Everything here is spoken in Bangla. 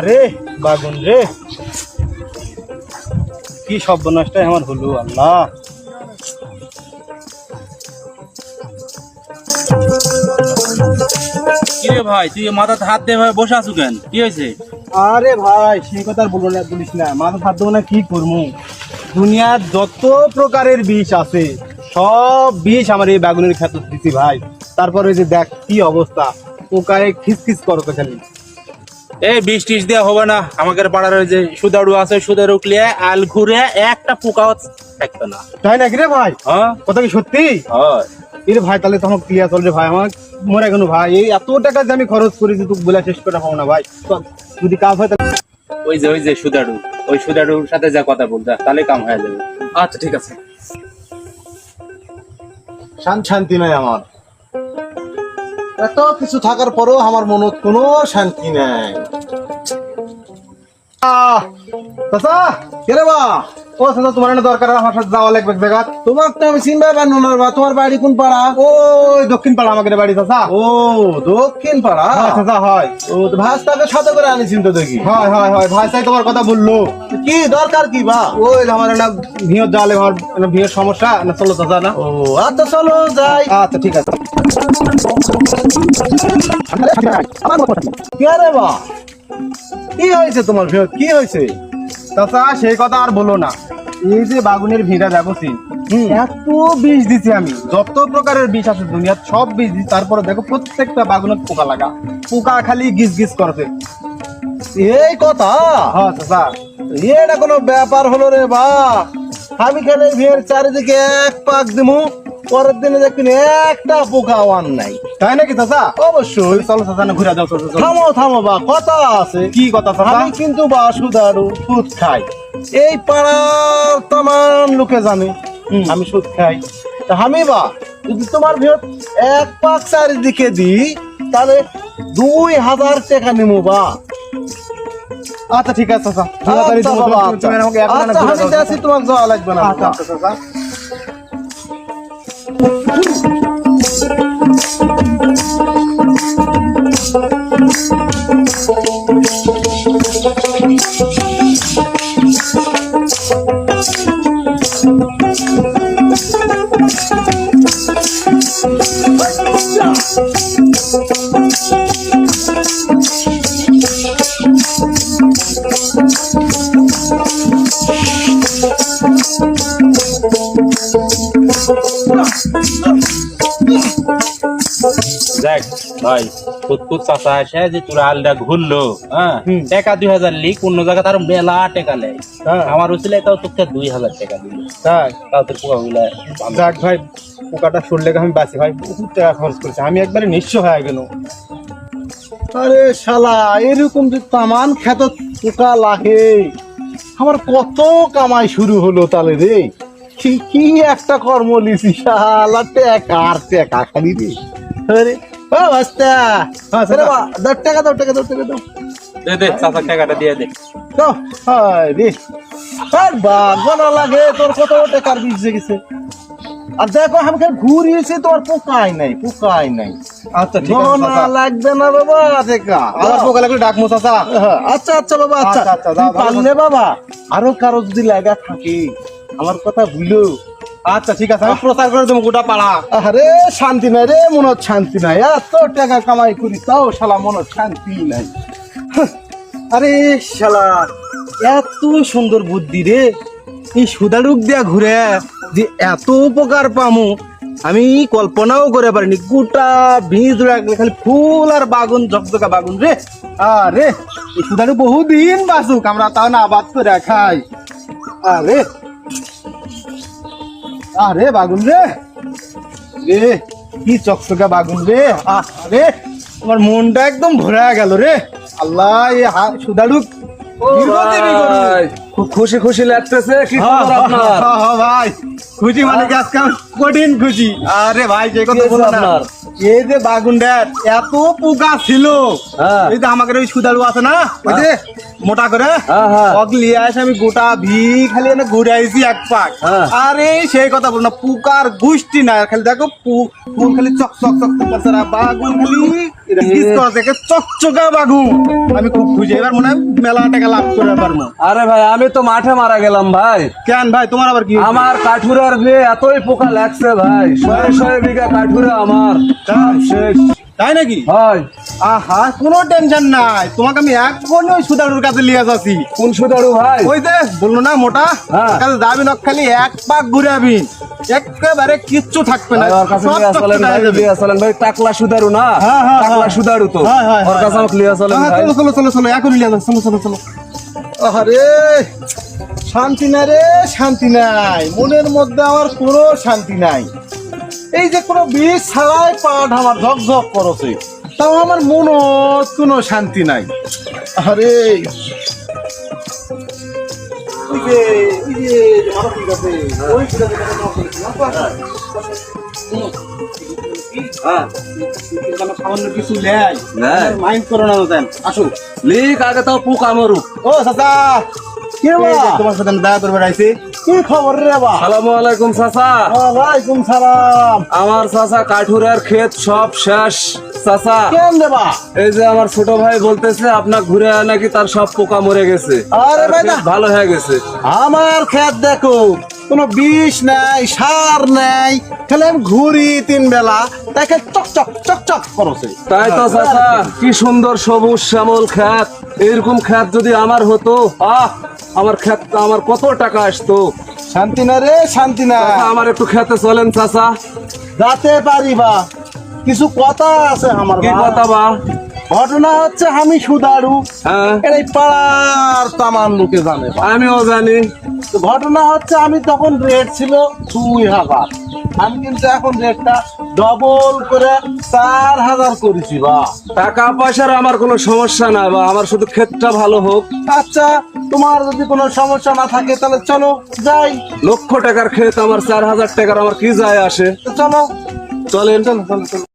আরে বাগুন রে, কি সর্বনাশটাই আমার হলো আল্লাহ। কি রে ভাই, তুই মাথাতে হাত দিয়ে ভাই বসে আছো কেন? কি হয়েছে? আরে ভাই সেই কথা আর বলিস না, মাথা হাত দেবো না কি করবো। দুনিয়ার যত প্রকারের বিষ আছে সব বিষ আমার এই বেগুনের ক্ষেত দিচ্ছি ভাই। তারপরে যে দেখ কি অবস্থা, পোকায় খিসখিস করতে খালি। এই বিষ টিস দেওয়া হবে না, আমাদের পাড়ার ওই যে সুদারু আছে, সুদারু ক্লিয়ে আল ঘুরে একটা পোকাও থাকতো না। তাই নাকি রে ভাই? হ্যাঁ কথা কি সত্যি? হয়। রে ভাই তাহলে তখন ক্লিয়ার চল রে ভাই, আমার মরে গেল ভাই। এই এত টাকা যে আমি খরচ করেছি তুই বলে শেষ করে পাবো না ভাই। যদি কাজ হয় তাহলে ওই যে সুদারু, ওই সুদারুর সাথে যা কথা বলতে তাহলে কাম হয়ে যাবে। আচ্ছা ঠিক আছে। শান্তি নাই আমার, এত কিছু থাকার পরেও আমার মনত কোনো শান্তি নাই। চাচা কে রে বা? ও চাচা তোমার এনে দরকার, আমার সাথে যাওয়া লাগবে জায়গা। তোমাকে তো আমি চিনতে পারবো না বা, তোমার বাড়ি কোন পাড়া? ওই দক্ষিণ পাড়া আমাদের বাড়ি চাচা। ও দক্ষিণ পাড়া চাচা, হয়। ও ভাইস্তাকে সাথে করে আনি চিন্তা দেখি। হয় হয় হয়, ভাইস্তাই তোমার কথা বললো। কি দরকার কি বা? ওই আমার একটা ভিড় জালে, আমার ভিড়ের সমস্যা না, চলো চাচা না। ও আচ্ছা চলো যাই। আচ্ছা ঠিক আছে। কে রে বা? কি হয়েছে তোমার ভিড়, কি হয়েছে? চাচা সেই কথা আর বলো না, এই যে বাগুনের ভিড়া দেখছি, এত বিষ দিছি আমি, যত প্রকারের বিষ আছে দুনিয়ার সব বিষ দিছি, তারপরে দেখো প্রত্যেকটা বাগুনের পোকা লাগা, পোকা খালি গিজ গিজ করছে। এই কথা? হ্যাঁ চাচা, এটা কোনো ব্যাপার হলো রে বা? আমি খেলে ভিড় চারিদিকে এক পাক দিমু, পরের দিনে দেখবেন একটা পোকা ওয়ান নাই। তাই নাকি চাচা? অবশ্যই। চলো চাচা না ঘুরে যাও। থামো থামো বা, কথা আছে। কি কথা চাচা? আমি কিন্তু বা সুদারু সুদ খাই, এই পাড়ার তামান লোকে জানে আমি সুদ খাই। তা আমি বা যদি তোমার ভিড় এক পাক চারিদিকে দিই তাহলে 2000 টাকা নেবো বা। আচ্ছা ঠিক আছে চাচা, তাড়াতাড়ি আমি যাচ্ছি, তোমাকে যাওয়া লাগবে না। আচ্ছা চাচা। দেখ ভাই, খুদ চাচা আসে যে তোর আলটা ঘুরলো, হ্যাঁ টাকা 2000 লিখ, অন্য জায়গায় তার মেলা টাকা নেয়। আমার উচিলে তাও তোকে 2000 টাকা দিল, তাই তাও তোর পোকা গুলা। যাক ভাই, পোকাটা সরলে আমি বাঁচি ভাই, বহুত টাকা খরচ করেছি আমি, একবারে নিঃস্ব হয়ে গেল। আরে শালা, এরকম যে তামান খেত পোকা লাগে, আমার কত কামাই শুরু হলো তাহলে রে। কি একটা কর্ম লিছি শালা, টাকা আর টাকা খালি রে। আরে ও বাস্তা, দাও টাকা, দাও টাকা, দাও টাকা, দাও। দে চাচা টাকাটা দিয়ে দে। দাও। হায় রে, আর বাগনা লাগে তোর কত টাকার বিষ গেছে। আর দেখো আমি ঘুরিয়েছি, তোমার পোকাই নাই, পোকাই নাই। আচ্ছা ঠিক আছে, লাগবে না বাবা দেখা, আমার পোকা লাগলে ডাকমো চাচা। আচ্ছা আচ্ছা বাবা, আচ্ছা পারলে বাবা আরো কারো যদি লাগা থাকে আমার কথা ভুলো। আচ্ছা ঠিক আছে, আমি প্রচার করে দেবো গোটা পাড়া। আরে শান্তি নাই রে, মনত শান্তি নাই, এত টাকা কামাই করি তাও শালা মনত শান্তি নাই। আরে শালা, এত সুন্দর বুদ্ধি রে, এই সুদারুক দিয়া ঘুরে যে এত উপকার পামু আমি কল্পনাও করে পারিনি। গোটা বীজ রাখলে খালি ফুল আর বাগুন, ঝকঝকা বাগুন রে। আরে এই সুদারু বহুদিন বাঁচুক, আমরা তাও না আবাদ করে খাই। আরে আরে বাগুন রে, রে কি চকচকা বাগুন রে। আরে আমার মনটা একদম ভরে গেল রে। আল্লাহ, এই সুদারুক দীর্ঘজীবী গরু। ভাই, খুব খুশি খুশি লাগতেছে, কি হ্যাঁ, খবর আপনার? হ্যাঁ, হ্যাঁ, ভাই খুশি মানে কি আজকে আমি কঠিন খুশি। আরে ভাই যে কথা কি হয়েছে বলো না, আপনার? এই যে বাগুনটার এত পোকা ছিল, হ্যাঁ। এই যে আমাদের ওই সুদারু আছে না, ওই যে মোটা করে হ্যাঁ, হ্যাঁ। ওকে নিয়ে আসে আমি গোটা খালি এনে ঘুরে আইছি এক পাক। হ্যাঁ। আরে সেই কথা বলো না, পোকার গোষ্ঠী না, খালি দেখো ফুল খালি চক চক চক চক করছে না, বাগুন খালি কিস করছে, একে চকচকা বাগুন। আমি খুব খুশি, এবার মনে হয় মেলা টাকা লাভ করে পারবো। আরে ভাই, আমি তো মাঠে মারা গেলাম ভাই। কেন ভাই তোমার আবার কি হয়েছে? আমার কাঠুরার বিয়ে এতই পোকা লাগছে ভাই, 100 বিঘা কাঠুরা আমার সব শেষ। তাই নাকি? হয়। আহা, কোনো টেনশন নাই, তোমাকে আমি এখনই ওই সুদারুর কাছে নিয়ে যাচ্ছি। কোন সুদারু ভাই? ওই যে বললো না মোটা, হ্যাঁ। ওর কাছে যাবি না, খালি এক পাক ঘুরে আবিন, একেবারে কিচ্ছু থাকবে না, ভাই, ওর কাছে সব লিয়ে চলেন চকচকে ভাই, হয়ে যাবে। লিয়ে চলেন ভাই, টাকলা সুদারু না? হ্যাঁ, হ্যাঁ, টাকলা হ্যাঁ। সুদারু তো। হ্যাঁ, হ্যাঁ, ওর কাছে আমাকে লিয়ে চলেন হ্যাঁ, ভাই। চলো চলো চলো চলো, এখনই নিয়ে যাচ্ছি, চলো চলো চলো। আরে শান্তি নাই রে, শান্তি নাই, মনের মধ্যে আমার কোনো শান্তি নাই। এই যে কোনো বিষ ছাড়াই পাট আমার ঝকঝক করছে, তাও আমার মনও কোনো শান্তি নাই। আরে ওই যে মারা ঠিক আছে, ওই ঠিক আছে, হ্যাঁ। সামান্য কিছু নেয়, নেয়। মাইন্ড করো না দেন, আসো। লিক আগে তো পোকা মরুক। ও চাচা, কি রে তোমার সাথে আমি দেখা করবে আইছি, কি খবর রে বা? সালামু আলাইকুম চাচা। ওয়ালাইকুম সালাম। আমার চাচা কাঠুরের ক্ষেত সব শেষ চাচা। কেন দেবা? এই যে আমার ছোট ভাই বলতেছে আপনার ঘুরে আয় নাকি তার সব পোকা মরে গেছে, আরে তার ভাই ক্ষেত না। ভালো হয়ে গেছে। আমার ক্ষেত দেখো, কোনো বিষ নাই, সার নাই, খালি আমি ঘুরি 3 বেলা, তাকে চকচক চকচক করছে। তাই তো চাচা, কি সুন্দর সবুজ শ্যামল ক্ষেত। এরকম ক্ষেত যদি আমার হতো, আমার ক্ষেত আমার কত টাকা আসতো। শান্তি না রে, শান্তি না। চাচা, আমার একটু খেতে চলেন চাচা। যাতে পারিবা, কিছু কথা আছে আমার। কি বা। কথা বা? ঘটনা হচ্ছে আমি সুদারু, হ্যাঁ, এই পাড়ার তামান লোকে জানে বা। আমিও জানি। তো ঘটনা হচ্ছে আমি তখন রেট ছিল 2000, আমি কিন্তু এখন রেটটা ডবল করে 4000 করেছি বা। টাকা পয়সার আমার কোনো সমস্যা না বা, আমার শুধু ক্ষেতটা ভালো হোক। আচ্ছা, তোমার যদি কোনো সমস্যা না থাকে তাহলে চলো যাই। লক্ষ টাকার ক্ষেত আমার 4000 টাকার আমার কি যায় আসে? তো চলো চলেন। চলো চলো চলো।